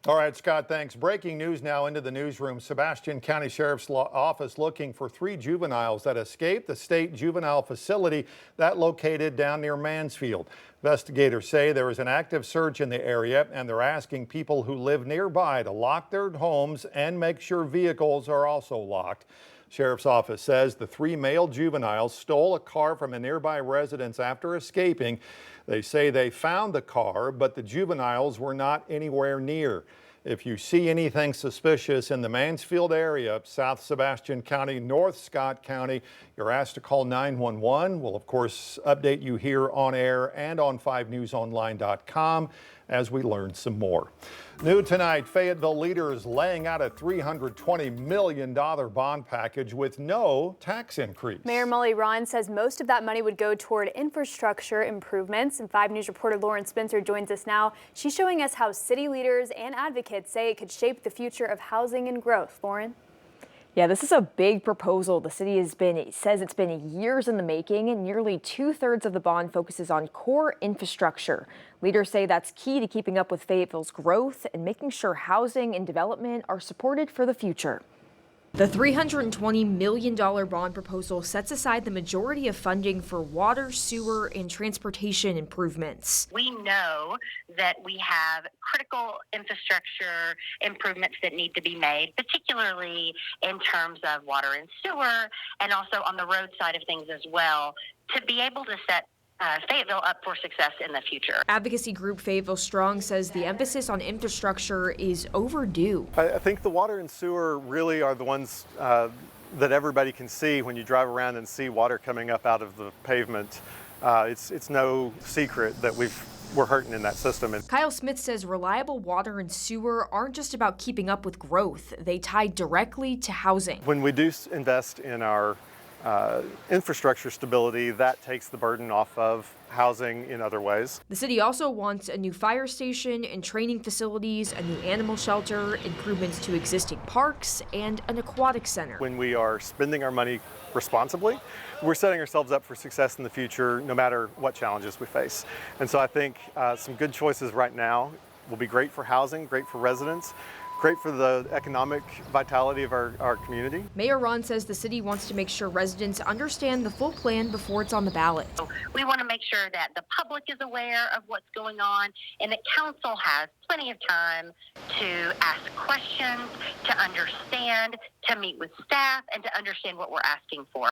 All right, Scott, thanks. Breaking news now into the newsroom. Sebastian County Sheriff's Office looking for 3 juveniles that escaped the state juvenile facility that located down near Mansfield. Investigators say there is an active search in the area, and they're asking people who live nearby to lock their homes and make sure vehicles are also locked. Sheriff's Office says the 3 male juveniles stole a car from a nearby residence after escaping. They say they found the car, but the juveniles were not anywhere near. If you see anything suspicious in the Mansfield area, South Sebastian County, North Scott County, you're asked to call 911. We'll, of course, update you here on air and on 5newsonline.com as we learn some more. New tonight, Fayetteville leaders laying out a $320 million bond package with no tax increase. Mayor Molly Ron says most of that money would go toward infrastructure improvements. And 5 News reporter Lauren Spencer joins us now. She's showing us how city leaders and advocates say it could shape the future of housing and growth. Lauren? Yeah, this is a big proposal. The city says it's been years in the making, and nearly 2/3 of the bond focuses on core infrastructure. Leaders say that's key to keeping up with Fayetteville's growth and making sure housing and development are supported for the future. The $320 million bond proposal sets aside the majority of funding for water, sewer, and transportation improvements. We know that we have critical infrastructure improvements that need to be made, particularly in terms of water and sewer, and also on the road side of things as well, to be able to set Fayetteville up for success in the future. Advocacy group Fayetteville Strong says the emphasis on infrastructure is overdue. I think the water and sewer really are the ones that everybody can see when you drive around and see water coming up out of the pavement. It's no secret that we're hurting in that system. And Kyle Smith says reliable water and sewer aren't just about keeping up with growth. They tie directly to housing. when we do invest in our infrastructure stability, that takes the burden off of housing in other ways. The city also wants a new fire station and training facilities, a new animal shelter, improvements to existing parks, and an aquatic center. When we are spending our money responsibly, we're setting ourselves up for success in the future, no matter what challenges we face. And so I think some good choices right now will be great for housing, great for residents, great for the economic vitality of our community. Mayor Ron says the city wants to make sure residents understand the full plan before it's on the ballot. We want to make sure that the public is aware of what's going on and that council has plenty of time to ask questions, to understand, to meet with staff, and to understand what we're asking for.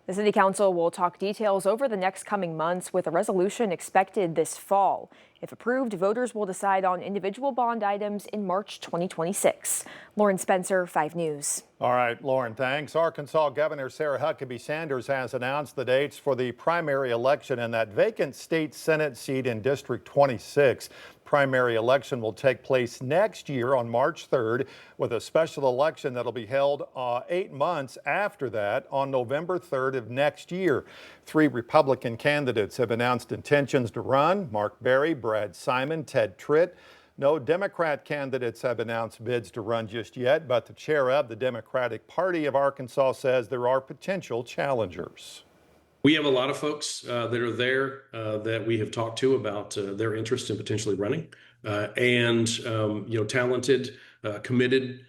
The City Council will talk details over the next coming months with a resolution expected this fall. If approved, voters will decide on individual bond items in March 2026. Lauren Spencer, 5 News. All right, Lauren, thanks. Arkansas Governor Sarah Huckabee Sanders has announced the dates for the primary election in that vacant state Senate seat in District 26. Primary election will take place next year on March 3rd, with a special election that'll be held 8 months after that on November 3rd of next year. 3 Republican candidates have announced intentions to run: Mark Berry, Brad Simon, Ted Tritt. No Democrat candidates have announced bids to run just yet, but the chair of the Democratic Party of Arkansas says there are potential challengers. We have a lot of folks that are there that we have talked to about their interest in potentially running, and talented, committed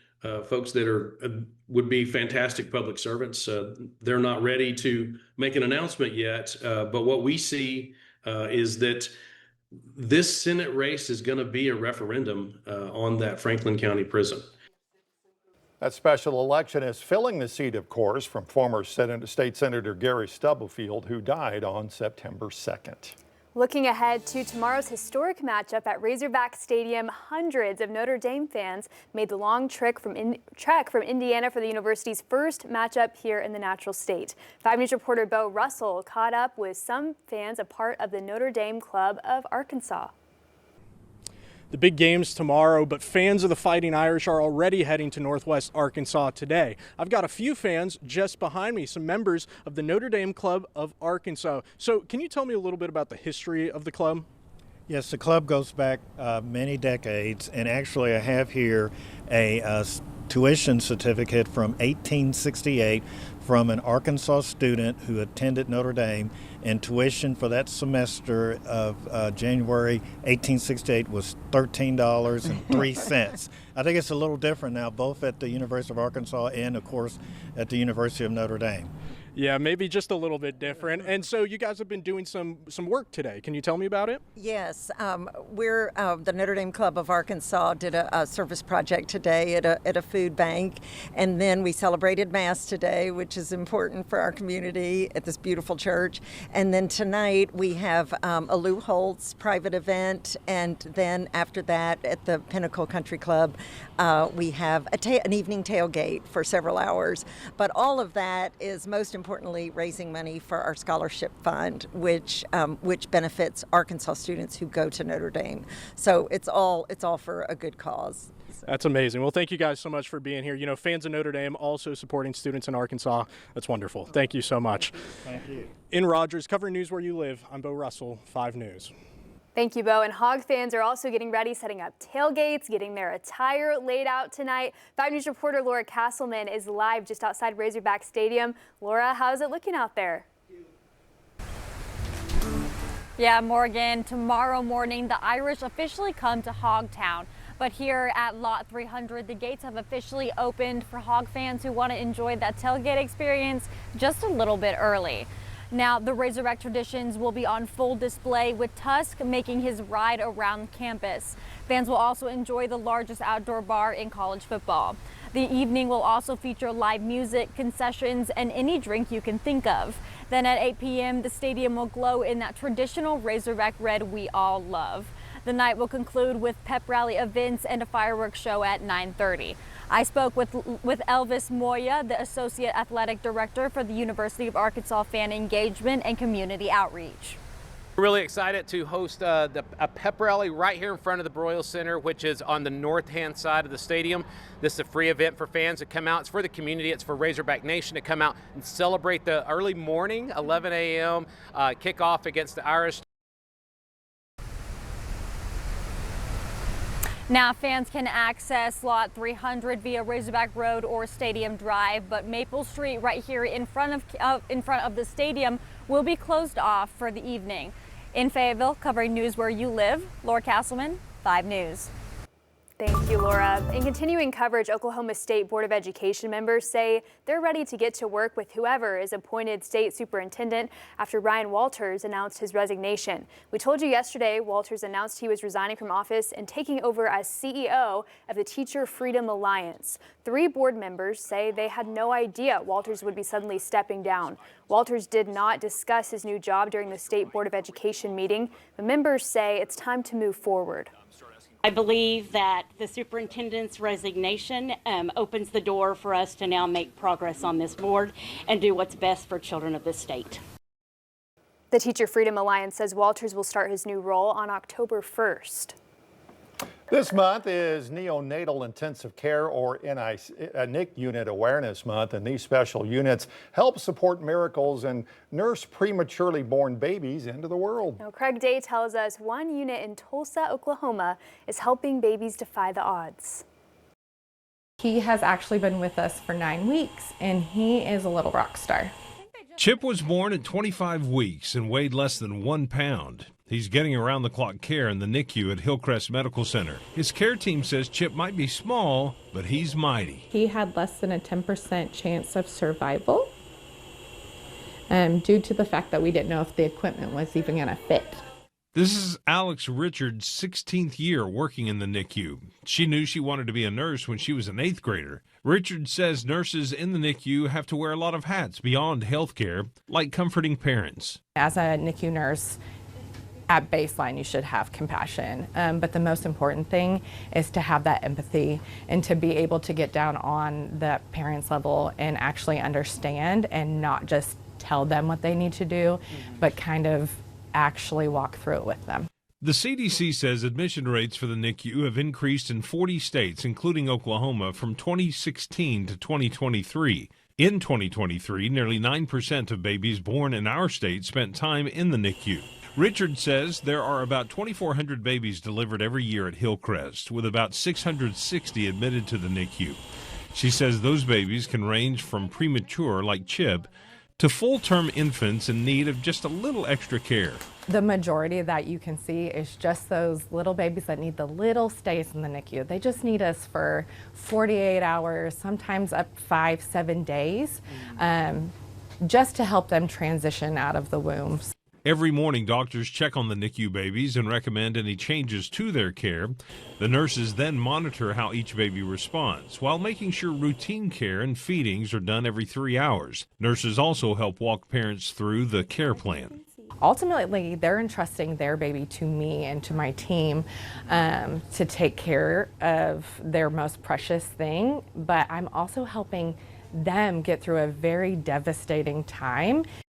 folks that would be fantastic public servants. They're not ready to make an announcement yet, but what we see is that this Senate race is going to be a referendum on that Franklin County prison. That special election is filling the seat, of course, from former State Senator Gary Stubblefield, who died on September 2nd. Looking ahead to tomorrow's historic matchup at Razorback Stadium, hundreds of Notre Dame fans made the long trek from Indiana for the university's first matchup here in the Natural State. 5 News reporter Bo Russell caught up with some fans, a part of the Notre Dame Club of Arkansas. The big game's tomorrow, but fans of the Fighting Irish are already heading to Northwest Arkansas today. I've got a few fans just behind me, some members of the Notre Dame Club of Arkansas. So can you tell me a little bit about the history of the club? Yes, the club goes back many decades, and actually I have here a tuition certificate from 1868 from an Arkansas student who attended Notre Dame, and tuition for that semester of January 1868 was $13.03. I think it's a little different now, both at the University of Arkansas and, of course, at the University of Notre Dame. Yeah, maybe just a little bit different. And so you guys have been doing some work today. Can you tell me about it? Yes, we're the Notre Dame Club of Arkansas did a service project today at a food bank, and then we celebrated Mass today, which is important for our community at this beautiful church. And then tonight we have a Lou Holtz private event, and then after that at the Pinnacle Country Club we have an evening tailgate for several hours. But all of that is most importantly raising money for our scholarship fund, which benefits Arkansas students who go to Notre Dame. So it's all for a good cause. That's amazing. Well, thank you guys so much for being here. You know, fans of Notre Dame also supporting students in Arkansas. That's wonderful. Thank you so much. Thank you. In Rogers, covering news where you live, I'm Bo Russell, 5 News. Thank you, Bo. And Hog fans are also getting ready, setting up tailgates, getting their attire laid out tonight. 5 News reporter Laura Castleman is live just outside Razorback Stadium. Laura, how's it looking out there? Yeah, Morgan, tomorrow morning, the Irish officially come to Hogtown. But here at Lot 300, the gates have officially opened for Hog fans who want to enjoy that tailgate experience just a little bit early. Now, the Razorback traditions will be on full display, with Tusk making his ride around campus. Fans will also enjoy the largest outdoor bar in college football. The evening will also feature live music, concessions, and any drink you can think of. Then at 8 p.m., the stadium will glow in that traditional Razorback red we all love. The night will conclude with pep rally events and a fireworks show at 9:30. I spoke with Elvis Moya, the Associate Athletic Director for the University of Arkansas Fan Engagement and Community Outreach. We're really excited to host a pep rally right here in front of the Broyles Center, which is on the north-hand side of the stadium. This is a free event for fans to come out. It's for the community. It's for Razorback Nation to come out and celebrate the early morning, 11 a.m. Kickoff against the Irish. Now, fans can access Lot 300 via Razorback Road or Stadium Drive, but Maple Street right here in front of the stadium will be closed off for the evening. In Fayetteville, covering news where you live, Laura Castleman, 5 News. Thank you, Laura. In continuing coverage, Oklahoma State Board of Education members say they're ready to get to work with whoever is appointed state superintendent after Ryan Walters announced his resignation. We told you yesterday Walters announced he was resigning from office and taking over as CEO of the Teacher Freedom Alliance. 3 board members say they had no idea Walters would be suddenly stepping down. Walters did not discuss his new job during the State Board of Education meeting. The members say it's time to move forward. I believe that the superintendent's resignation opens the door for us to now make progress on this board and do what's best for children of the state. The Teacher Freedom Alliance says Walters will start his new role on October 1st. This month is Neonatal Intensive Care, or NIC Unit Awareness Month, and these special units help support miracles and nurse prematurely born babies into the world. Now, Craig Day tells us one unit in Tulsa, Oklahoma is helping babies defy the odds. He has actually been with us for 9 weeks, and he is a little rock star. Chip was born at 25 weeks and weighed less than 1 pound. He's getting around-the-clock care in the NICU at Hillcrest Medical Center. His care team says Chip might be small, but he's mighty. He had less than a 10% chance of survival due to the fact that we didn't know if the equipment was even going to fit. This is Alex Richards' 16th year working in the NICU. She knew she wanted to be a nurse when she was an 8th grader. Richards says nurses in the NICU have to wear a lot of hats beyond health care, like comforting parents. As a NICU nurse, at baseline, you should have compassion, but the most important thing is to have that empathy and to be able to get down on the parents' level and actually understand and not just tell them what they need to do, but kind of actually walk through it with them. The CDC says admission rates for the NICU have increased in 40 states, including Oklahoma, from 2016 to 2023. In 2023, nearly 9% of babies born in our state spent time in the NICU. Richard says there are about 2,400 babies delivered every year at Hillcrest, with about 660 admitted to the NICU. She says those babies can range from premature, like Chip, to full-term infants in need of just a little extra care. The majority that you can see is just those little babies that need the little stays in the NICU. They just need us for 48 hours, sometimes up 5-7 days, just to help them transition out of the wombs. Every morning, doctors check on the NICU babies and recommend any changes to their care. The nurses then monitor how each baby responds, while making sure routine care and feedings are done every 3 hours. Nurses also help walk parents through the care plan. Ultimately, they're entrusting their baby to me and to my team to take care of their most precious thing, but I'm also helping them get through a very devastating time.